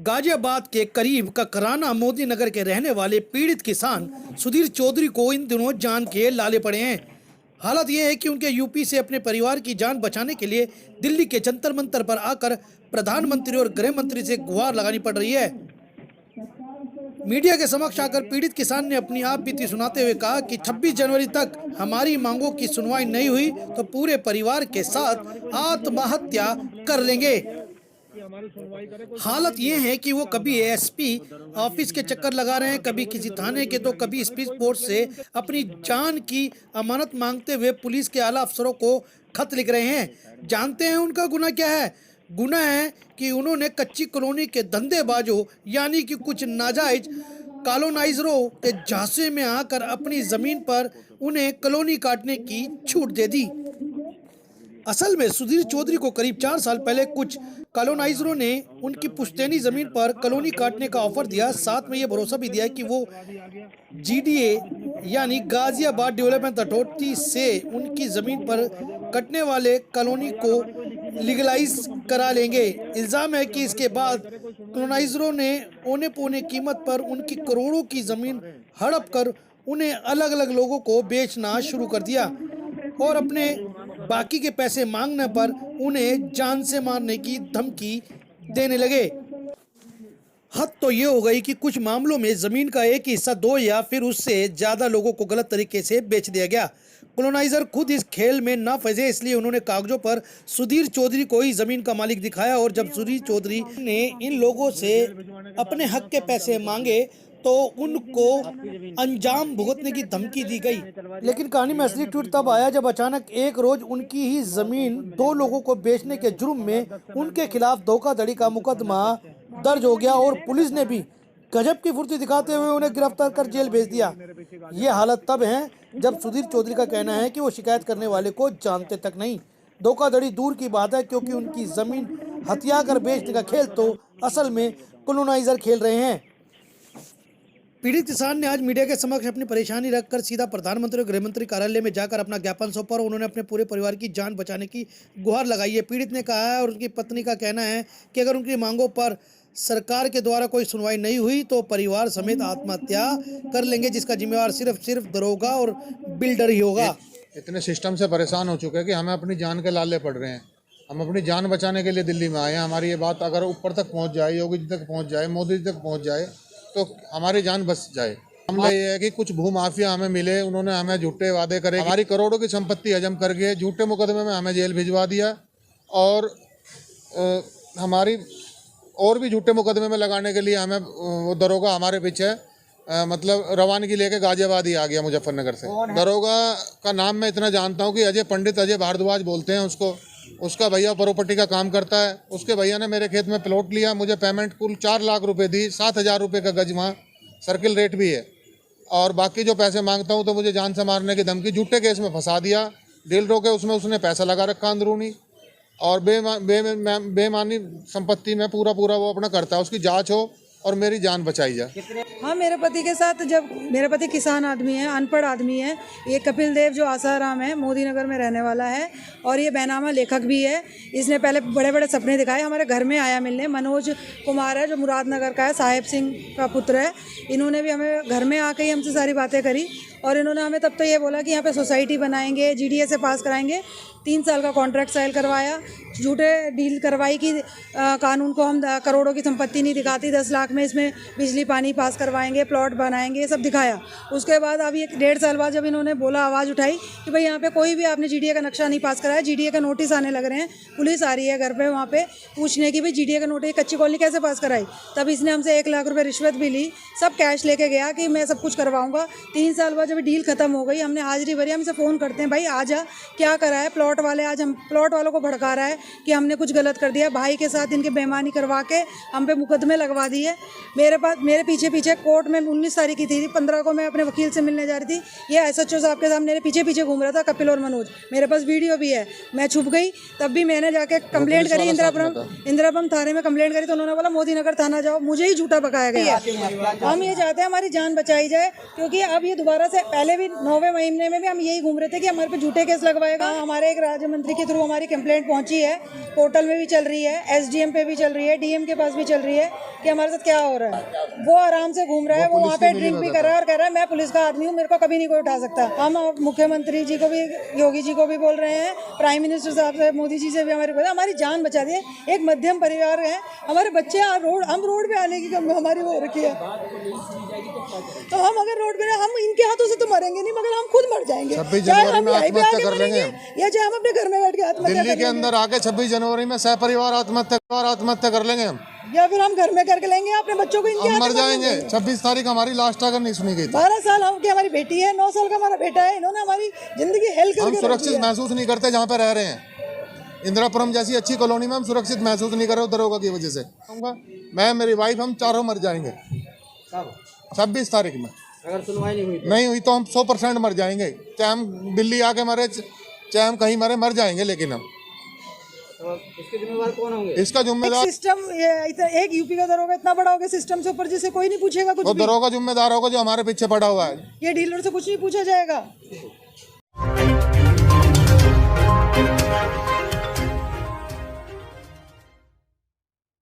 गाजियाबाद के करीब ककराना मोदी नगर के रहने वाले पीड़ित किसान सुधीर चौधरी को इन दिनों जान के लाले पड़े हैं। हालत यह है कि उनके यूपी से अपने परिवार की जान बचाने के लिए दिल्ली के जंतर मंतर पर आकर प्रधानमंत्री और गृह मंत्री से गुहार लगानी पड़ रही है। मीडिया के समक्ष आकर पीड़ित किसान ने अपनी आप बीती सुनाते हुए कहा कि 26 जनवरी तक हमारी मांगों की सुनवाई नहीं हुई तो पूरे परिवार के साथ आत्महत्या कर लेंगे। हालत ये है कि वो कभी एसपी ऑफिस के चक्कर लगा रहे हैं, कभी किसी थाने के तो कभी स्पीड पोस्ट से अपनी जान की अमानत मांगते हुए पुलिस के आला अफसरों को खत लिख रहे हैं। जानते हैं उनका गुनाह क्या है? गुनाह है कि उन्होंने कच्ची कॉलोनी के धंधेबाजों यानी कि कुछ नाजायज कॉलोनाइजरों के झांसे में आकर अपनी जमीन पर उन्हें कॉलोनी काटने की छूट दे दी। असल में सुधीर चौधरी को करीब 4 साल पहले कुछ कॉलोनाइजरों ने उनकी पुश्तैनी जमीन पर कॉलोनी काटने का ऑफर दिया। साथ में ये भरोसा भी दिया कि वो जीडीए यानी गाजियाबाद डेवलपमेंट अथॉरिटी से उनकी जमीन पर कटने वाले कॉलोनी को लीगलाइज करा लेंगे। इल्जाम है कि इसके बाद कॉलोनाइजरों ने औने पौने कीमत पर उनकी करोड़ों की जमीन हड़प कर उन्हें अलग अलग लोगों को बेचना शुरू कर दिया और अपने बाकी के पैसे मांगने पर उन्हें जान से मारने की धमकी देने लगे। हद तो ये हो गई कि कुछ मामलों में जमीन का एक हिस्सा 2 या फिर उससे ज्यादा लोगों को गलत तरीके से बेच दिया गया। कॉलोनाइजर खुद इस खेल में ना फंसे, इसलिए उन्होंने कागजों पर सुधीर चौधरी को ही जमीन का मालिक दिखाया और जब सुधीर चौधरी ने इन लोगों से अपने हक के पैसे मांगे तो उनको अंजाम भुगतने की धमकी दी गई। लेकिन कहानी में असली ट्विस्ट तब आया जब अचानक एक रोज उनकी ही जमीन 2 लोगों को बेचने के जुर्म में उनके खिलाफ धोखाधड़ी का मुकदमा दर्ज हो गया और पुलिस ने भी गजब की फुर्ती दिखाते हुए उन्हें गिरफ्तार कर जेल भेज दिया। ये हालत तब है जब सुधीर चौधरी का कहना है कि वो शिकायत करने वाले को जानते तक नहीं। धोखाधड़ी दूर की बात है क्योंकि उनकी जमीन हथिया कर बेचने का खेल तो असल में कॉलोनाइजर खेल रहे हैं। पीड़ित किसान ने आज मीडिया के समक्ष अपनी परेशानी रखकर सीधा प्रधानमंत्री और गृहमंत्री कार्यालय में जाकर अपना ज्ञापन सौंपा और उन्होंने अपने पूरे परिवार की जान बचाने की गुहार लगाई है। पीड़ित ने कहा है और उनकी पत्नी का कहना है कि अगर उनकी मांगों पर सरकार के द्वारा कोई सुनवाई नहीं हुई तो परिवार समेत आत्महत्या कर लेंगे, जिसका जिम्मेवार सिर्फ दरोगा और बिल्डर ही होगा। इतने सिस्टम से परेशान हो चुके हैं कि हमें अपनी जान के लाले पड़ रहे हैं। हम अपनी जान बचाने के लिए दिल्ली में आए हैं। हमारी ये बात अगर ऊपर तक पहुँच जाए, योगी जी तक पहुँच जाए, मोदी जी तक पहुँच जाए तो हमारी जान बच जाए। मामला ये है कि कुछ भूमाफिया हमें मिले, उन्होंने हमें झूठे वादे करे, हमारी करोड़ों की संपत्ति हजम करके झूठे मुकदमे में हमें जेल भिजवा दिया और हमारी और भी झूठे मुकदमे में लगाने के लिए हमें वो दरोगा हमारे पीछे मतलब रवानगी लेके गाजियाबाद ही आ गया मुजफ्फरनगर से। दरोगा का नाम मैं इतना जानता हूँ कि अजय पंडित, अजय भारद्वाज बोलते हैं उसको। उसका भैया प्रॉपर्टी का काम करता है। उसके भैया ने मेरे खेत में प्लॉट लिया, मुझे पेमेंट कुल 4 लाख रुपए दी, 7,000 रुपये का गज वहाँ सर्किल रेट भी है और बाकी जो पैसे मांगता हूँ तो मुझे जान से मारने की धमकी, झूठे केस में फंसा दिया। डील रोके उसमें उसने पैसा लगा रखा अंदरूनी और बेमानी संपत्ति में पूरा वो अपना करता है। उसकी जांच हो और मेरी जान बचाई जाए। हाँ, मेरे पति के साथ, जब मेरा पति किसान आदमी है, अनपढ़ आदमी है, ये कपिल देव जो आसाराम है, मोदी नगर में रहने वाला है और ये बैनामा लेखक भी है। इसने पहले बड़े बड़े सपने दिखाए, हमारे घर में आया मिलने। मनोज कुमार है जो मुरादनगर का है, साहेब सिंह का पुत्र है। इन्होंने भी हमें घर में आके ही हमसे सारी बातें करी और इन्होंने हमें तब तो ये बोला कि यहाँ पे सोसाइटी बनाएंगे, जीडीए से पास कराएंगे। 3 साल का कॉन्ट्रैक्ट साइन करवाया, झूठे डील करवाई कि कानून को हम करोड़ों की संपत्ति नहीं दिखाती, 10 लाख में इसमें बिजली पानी पास करवाएंगे, प्लॉट बनाएंगे, ये सब दिखाया। उसके बाद अभी 1.5 साल बाद जब इन्होंने बोला, आवाज़ उठाई कि भाई यहाँ पे कोई भी आपने जीडीए का नक्शा नहीं पास कराया, जीडीए का नोटिस आने लग रहे हैं, पुलिस आ रही है घर पे वहाँ पे पूछने की भाई जीडीए का नोटिस कच्ची कॉलोनी कैसे पास कराई। तब इसने हमसे 1 लाख रुपये रिश्वत भी ली, सब कैश लेके गया कि मैं सब कुछ करवाऊँगा। 3 साल बाद जब डील खत्म हो गई, हमने हाजिरी भरी, हमसे फ़ोन करते हैं भाई आ जा, क्या करा है प्लॉट वाले। आज हम प्लॉट वालों को भड़का रहा है कि हमने कुछ गलत कर दिया। भाई के साथ इनके बेईमानी करवा के हम पे मुकदमे लगवा दिए। मेरे पीछे कोर्ट में 19 तारीख की थी, 15 को मैं अपने वकील से मिलने जा रही थी। ये एसएचओ साहब के साथ मेरे पीछे घूम रहा था, कपिल और मनोज। मेरे पास वीडियो भी है। मैं छुप गई, तब भी मैंने जाके कंप्लेंट करी, इंदिरापुरम थाने में कंप्लेंट करी तो उन्होंने बोला मोदी नगर थाना जाओ। मुझे ही झूठा बकाया गया। हम ये चाहते हैं हमारी जान बचाई जाए क्योंकि अब ये दोबारा से, पहले भी 9वें महीने में भी हम यही घूम रहे थे कि हमारे पे झूठे केस लगवाएगा। हमारे एक राज्य मंत्री के थ्रू हमारी कंप्लेंट पहुंची है, पोर्टल में भी चल रही है, एसडीएम पे भी चल रही है, डीएम के पास भी चल रही है कि हमारे साथ क्या हो रहा है। वो आराम से घूम रहा है, वो वहाँ पे ड्रिंक भी कर रहा है और कह रहा है मैं पुलिस का आदमी हूँ, मेरे को कभी नहीं कोई उठा सकता। हम मुख्यमंत्री जी को भी, योगी जी को भी बोल रहे हैं, प्राइम मिनिस्टर साहब से, मोदी जी से भी हमारी जान बचा दिए। एक मध्यम परिवार है, हमारे बच्चे हम रोड पे आने की हमारी वो रखी है, तो हम अगर रोड पे, हम इनके हाथों से तो मरेंगे नहीं मगर हम खुद मर जाएंगे। 26 जनवरी में आत्महत्या कर लेंगे या चाहे हम अपने घर में बैठ के आत्महत्या कर दिल्ली के लेंगे, अंदर आके 26 जनवरी में सहपरिवार आत्महत्या कर लेंगे हम, या फिर हम घर में करके लेंगे अपने बच्चों को इनके हम हाथों मर से जाएंगे। 26 तारीख हमारी लास्ट अगर नहीं सुनी गई तो 12 साल की हमारी बेटी है, 9 साल का हमारा बेटा है, इन्होंने हमारी जिंदगी हेल करके हम रख दी सुरक्षित है। महसूस नहीं करते जहाँ पे रह रहे हैं। इंदिरापुरम जैसी अच्छी कॉलोनी में हम सुरक्षित महसूस नहीं कर रहे दरोगा की वजह से। मैं, मेरी वाइफ, हम चारों मर जाएंगे 26 तारीख में। अगर सुनवाई नहीं हुई तो हम 100% मर जाएंगे, चाहे हम दिल्ली आके मरे, चाहे हम कहीं मरे, मर जाएंगे। लेकिन हम तो इसके जिम्मेवार कौन होंगे? इसका जिम्मेदार सिस्टम, एक यूपी का दरोगा इतना बड़ा हो गया सिस्टम से ऊपर, जिसे कोई नहीं पूछेगा कुछ वो भी। दरोगा जिम्मेदार होगा जो हमारे पीछे पड़ा हुआ है। ये डीलर से कुछ नहीं पूछा जाएगा।